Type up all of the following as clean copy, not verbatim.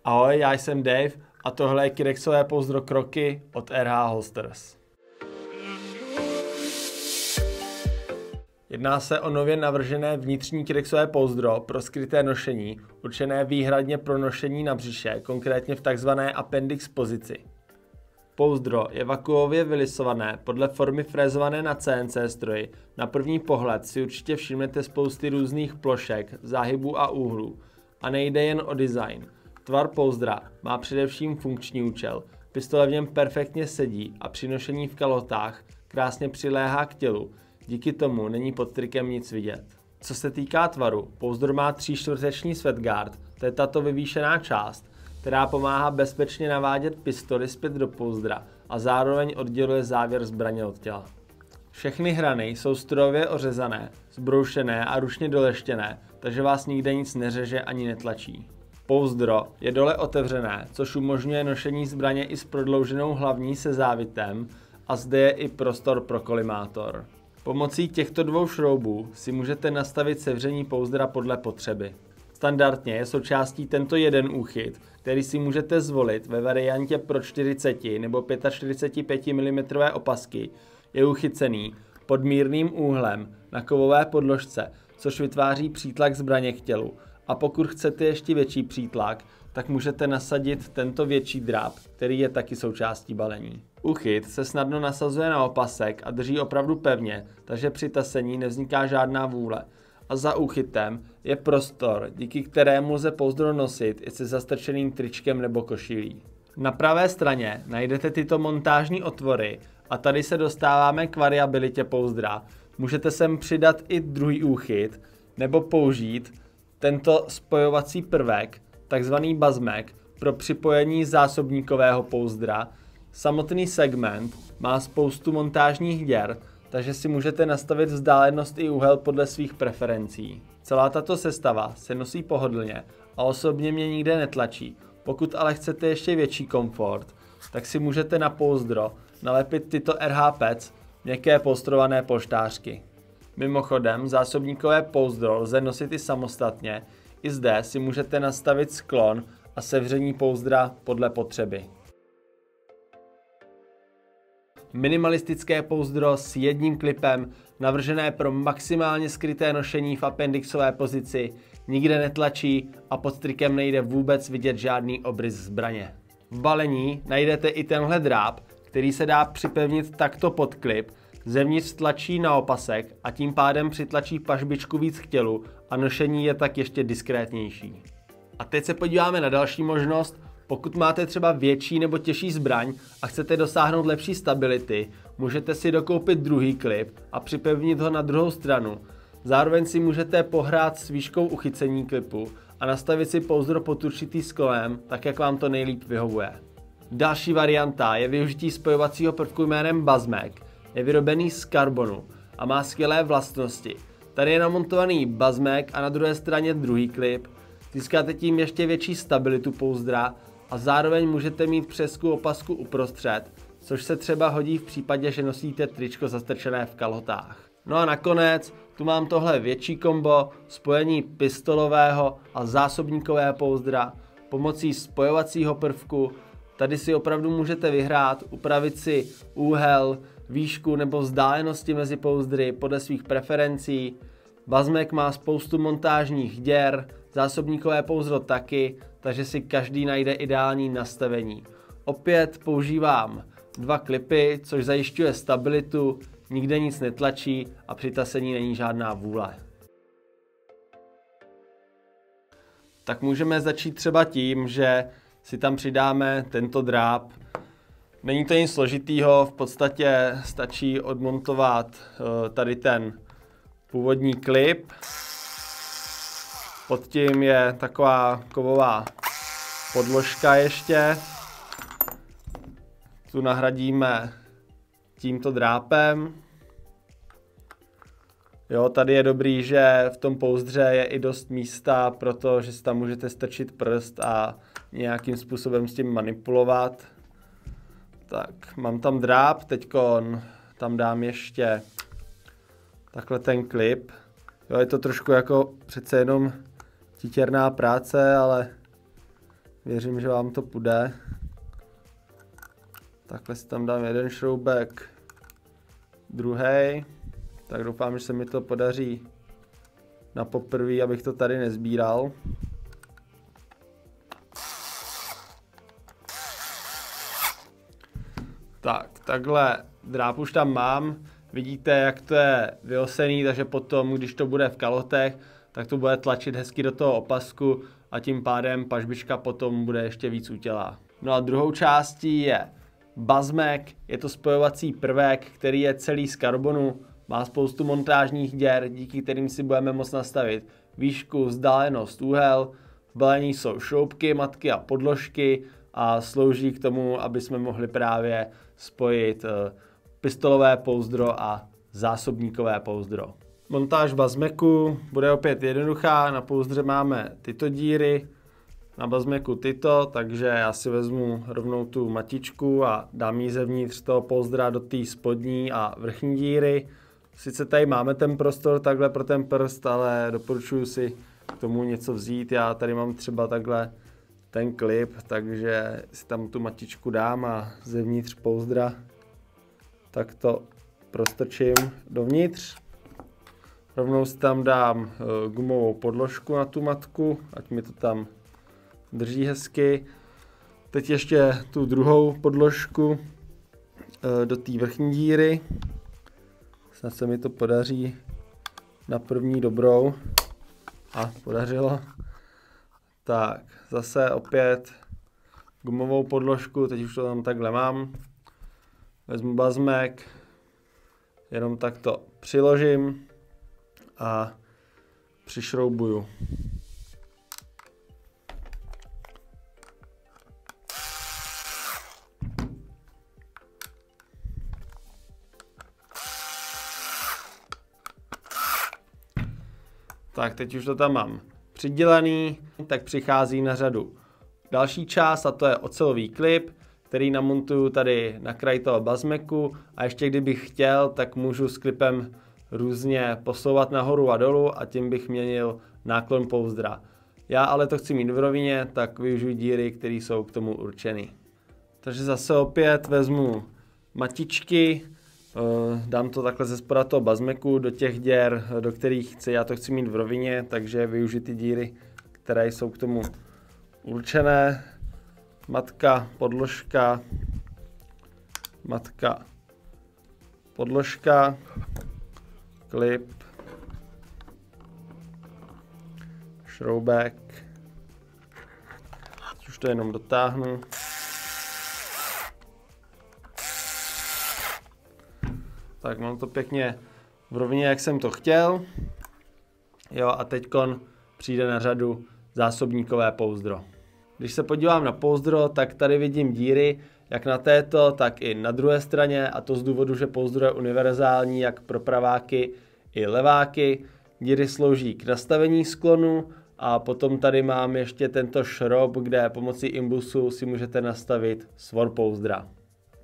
Ahoj, já jsem Dave a tohle je Kyrexové pouzdro Kroky od RH Holsters. Jedná se o nově navržené vnitřní Kyrexové pouzdro pro skryté nošení, určené výhradně pro nošení na břiše, konkrétně v tzv. Appendix pozici. Pouzdro je vakuově vylisované podle formy frézované na CNC stroji. Na první pohled si určitě všimnete spousty různých plošek, záhybů a úhlů. A nejde jen o design. Tvar pouzdra má především funkční účel. Pistole v něm perfektně sedí a při nošení v kalhotách krásně přiléhá k tělu. Díky tomu není pod trikem nic vidět. Co se týká tvaru, pouzdro má 3/4 sweatguard, to je tato vyvýšená část, která pomáhá bezpečně navádět pistoli zpět do pouzdra a zároveň odděluje závěr zbraně od těla. Všechny hrany jsou strojově ořezané, zbroušené a ručně doleštěné, takže vás nikde nic neřeže ani netlačí. Pouzdro je dole otevřené, což umožňuje nošení zbraně i s prodlouženou hlavní se závitem a zde je i prostor pro kolimátor. Pomocí těchto dvou šroubů si můžete nastavit sevření pouzdra podle potřeby. Standardně je součástí tento jeden úchyt, který si můžete zvolit ve variantě pro 40 nebo 45 mm opasky. Je uchycený pod mírným úhlem na kovové podložce, což vytváří přítlak zbraně k tělu. A pokud chcete ještě větší přítlak, tak můžete nasadit tento větší dráp, který je taky součástí balení. Úchyt se snadno nasazuje na opasek a drží opravdu pevně, takže při tasení nevzniká žádná vůle. A za úchytem je prostor, díky kterému lze pouzdro nosit i se zastrčeným tričkem nebo košilí. Na pravé straně najdete tyto montážní otvory a tady se dostáváme k variabilitě pouzdra. Můžete sem přidat i druhý úchyt nebo použít tento spojovací prvek, takzvaný bazmek, pro připojení zásobníkového pouzdra. Samotný segment má spoustu montážních děr, takže si můžete nastavit vzdálenost i úhel podle svých preferencí. Celá tato sestava se nosí pohodlně a osobně mě nikde netlačí. Pokud ale chcete ještě větší komfort, tak si můžete na pouzdro nalepit tyto RH Pads, měkké polstrované polštářky. Mimochodem, zásobníkové pouzdro lze nosit i samostatně. I zde si můžete nastavit sklon a sevření pouzdra podle potřeby. Minimalistické pouzdro s jedním klipem, navržené pro maximálně skryté nošení v appendixové pozici, nikde netlačí a pod trikem nejde vůbec vidět žádný obrys zbraně. V balení najdete i tenhle dráp, který se dá připevnit takto pod klip, zevnitř tlačí na opasek a tím pádem přitlačí pažbičku víc k tělu a nošení je tak ještě diskrétnější. A teď se podíváme na další možnost. Pokud máte třeba větší nebo těžší zbraň a chcete dosáhnout lepší stability, můžete si dokoupit druhý klip a připevnit ho na druhou stranu. Zároveň si můžete pohrát s výškou uchycení klipu a nastavit si pouzdro pod určitý sklonem, tak jak vám to nejlíp vyhovuje. Další varianta je využití spojovacího prvku jménem bazmek. Je vyrobený z karbonu a má skvělé vlastnosti. Tady je namontovaný bazmek a na druhé straně druhý klip. Získáte tím ještě větší stabilitu pouzdra a zároveň můžete mít přesku opasku uprostřed, což se třeba hodí v případě, že nosíte tričko zastrčené v kalhotách. No a nakonec tu mám tohle větší kombo, spojení pistolového a zásobníkového pouzdra pomocí spojovacího prvku. Tady si opravdu můžete vyhrát, upravit si úhel, výšku nebo vzdálenosti mezi pouzdry podle svých preferencí. Bazmek má spoustu montážních děr, zásobníkové pouzdro taky, takže si každý najde ideální nastavení. Opět používám dva klipy, což zajišťuje stabilitu, nikde nic netlačí a při tasení není žádná vůle. Tak můžeme začít třeba tím, že si tam přidáme tento dráp. Není to nic složitýho, v podstatě stačí odmontovat tady ten původní klip. Pod tím je taková kovová podložka ještě. Tu nahradíme tímto drápem. Jo, tady je dobrý, že v tom pouzdře je i dost místa, protože si tam můžete strčit prst a nějakým způsobem s tím manipulovat. Tak, mám tam dráp, teďkon tam dám ještě takhle ten klip. Jo, je to trošku jako přece jenom titěrná práce, ale Věřím, že vám to půjde. Takhle si tam dám jeden šroubek, druhý. Tak doufám, že se mi to podaří na poprvé, abych to tady nezbíral. Tak, takhle dráp už tam mám. Vidíte, jak to je vyosený, takže potom, když to bude v kalhotech, tak to bude tlačit hezky do toho opasku a tím pádem pažbička potom bude ještě víc utělá. No a druhou částí je bazmek. Je to spojovací prvek, který je celý z karbonu. Má spoustu montážních děr, díky kterým si budeme moct nastavit výšku, vzdálenost, úhel. V balení jsou šroubky, matky a podložky a slouží k tomu, aby jsme mohli právě spojit pistolové pouzdro a zásobníkové pouzdro. Montáž bazmeku bude opět jednoduchá. Na pouzdře máme tyto díry, na bazmeku tyto, takže já si vezmu rovnou tu matičku a dám ji zevnitř toho pouzdra do té spodní a vrchní díry. Sice tady máme ten prostor takhle pro ten prst, ale doporučuji si k tomu něco vzít. Já tady mám třeba takhle ten klip, takže si tam tu matičku dám a zevnitř pouzdra tak to prostrčím dovnitř. Rovnou si tam dám gumovou podložku na tu matku, ať mi to tam drží hezky. Teď ještě tu druhou podložku do té vrchní díry. Snad se mi to podaří na první dobrou. A podařilo. Tak, zase opět gumovou podložku, teď už to tam takhle mám. Vezmu bazmek, jenom tak to přiložím a přišroubuju. Tak, teď už to tam mám přidělaný, tak přichází na řadu další část a to je ocelový klip, který namontuju tady na kraji toho bazmeku a ještě kdybych chtěl, tak můžu s klipem různě posouvat nahoru a dolů a tím bych měnil náklon pouzdra. Já ale to chci mít v rovině, tak využiju díry, které jsou k tomu určeny. Takže zase opět vezmu matičky, dám to takhle ze spoda toho bazmeku do těch děr, do kterých chci. Já to chci mít v rovině, takže využiju ty díry, které jsou k tomu určené. Matka, podložka, matka, podložka, klip, šroubek. Teď už to jenom dotáhnu. Tak mám to pěkně v rovině, jak jsem to chtěl. Jo, a teďkon přijde na řadu zásobníkové pouzdro. Když se podívám na pouzdro, tak tady vidím díry, jak na této, tak i na druhé straně, a to z důvodu, že pouzdro je univerzální jak pro praváky i leváky. Díry slouží k nastavení sklonu a potom tady mám ještě tento šroub, kde pomocí imbusu si můžete nastavit svor pouzdra.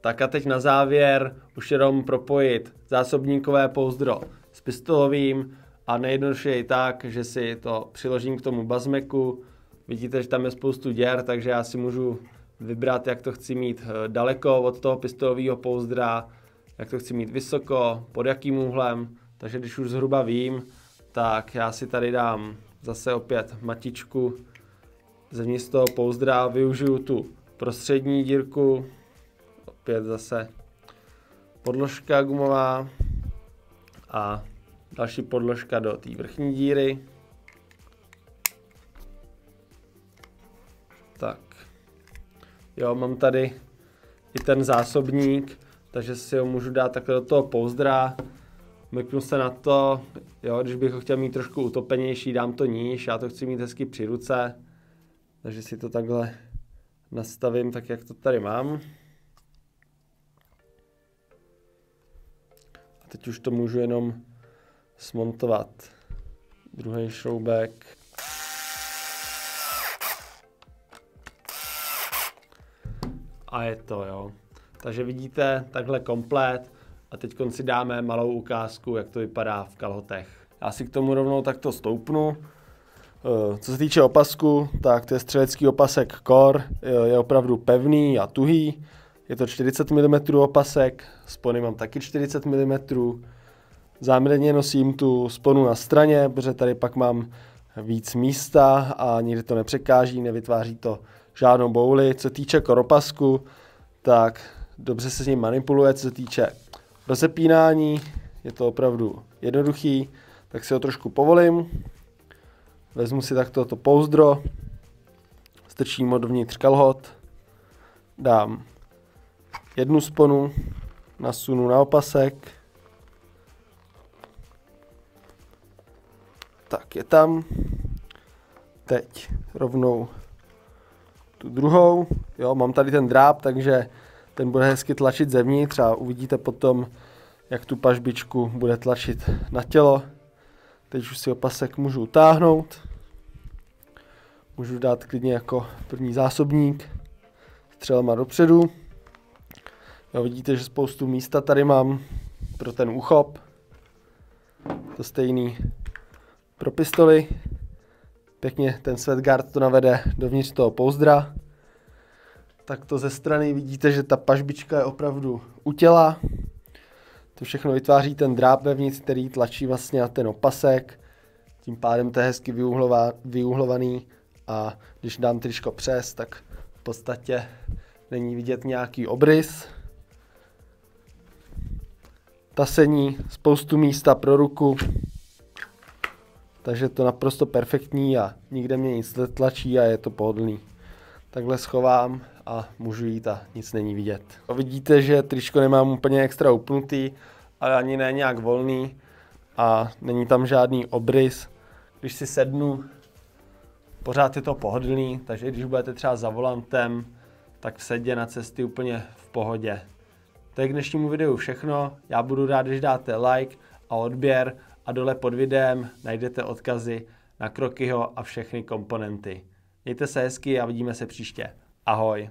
Tak a teď na závěr už jenom propojit zásobníkové pouzdro s pistolovým a nejjednodušeji je tak, že si to přiložím k tomu bazmeku. Vidíte, že tam je spoustu děr, takže já si můžu vybrat, jak to chci mít daleko od toho pistolového pouzdra, jak to chci mít vysoko, pod jakým úhlem. Takže když už zhruba vím, tak já si tady dám zase opět matičku zevnitř toho pouzdra, využiju tu prostřední dírku, opět zase podložka gumová a další podložka do té vrchní díry. Tak, jo, mám tady i ten zásobník, takže si ho můžu dát takhle do toho pouzdra. Mrknu se na to, jo, když bych ho chtěl mít trošku utopenější, dám to níž, já to chci mít hezky při ruce. Takže si to takhle nastavím, tak jak to tady mám. A teď už to můžu jenom smontovat. Druhý šroubek. A je to, jo. Takže vidíte, takhle komplet. A teď si dáme malou ukázku, jak to vypadá v kalhotech. Já si k tomu rovnou takto stoupnu. Co se týče opasku, tak to je střelecký opasek Core, je opravdu pevný a tuhý. Je to 40 mm opasek, spony mám taky 40 mm. Záměrně nosím tu sponu na straně, protože tady pak mám víc místa a nikdy to nepřekáží, nevytváří to žádnou bouli. Co se týče Core opasku, tak dobře se s ním manipuluje. Co se týče rozepínání, je to opravdu jednoduchý, tak si ho trošku povolím. Vezmu si takto to pouzdro, strčím ho dovnitř kalhot, dám jednu sponu, nasunu na opasek, tak je tam, teď rovnou tu druhou, jo, mám tady ten dráp, takže ten bude hezky tlačit zevnitř a uvidíte potom, jak tu pažbičku bude tlačit na tělo. Teď už si opasek můžu utáhnout. Můžu dát klidně jako první zásobník střelama dopředu. Jo, vidíte, že spoustu místa tady mám pro ten úchop. To stejný pro pistoli. Pěkně ten sweatguard to navede dovnitř toho pouzdra. Tak to ze strany vidíte, že ta pažbička je opravdu u těla. To všechno vytváří ten dráp vevnitř, který tlačí vlastně na ten opasek. Tím pádem to je hezky vyúhlovaný a když dám tričko přes, tak v podstatě není vidět nějaký obrys. Tasení, spoustu místa pro ruku, takže to naprosto perfektní a nikde mě nic netlačí a je to pohodlný. Takhle schovám a můžu jít a nic není vidět. Vidíte, že tričko nemám úplně extra upnutý, ale ani ne nějak volný a není tam žádný obrys. Když si sednu, pořád je to pohodlný, takže když budete třeba za volantem, tak v sedě na cesty úplně v pohodě. To je k dnešnímu videu všechno. Já budu rád, když dáte like a odběr a dole pod videem najdete odkazy na Crokyho a všechny komponenty. Mějte se hezky a vidíme se příště. Ahoj.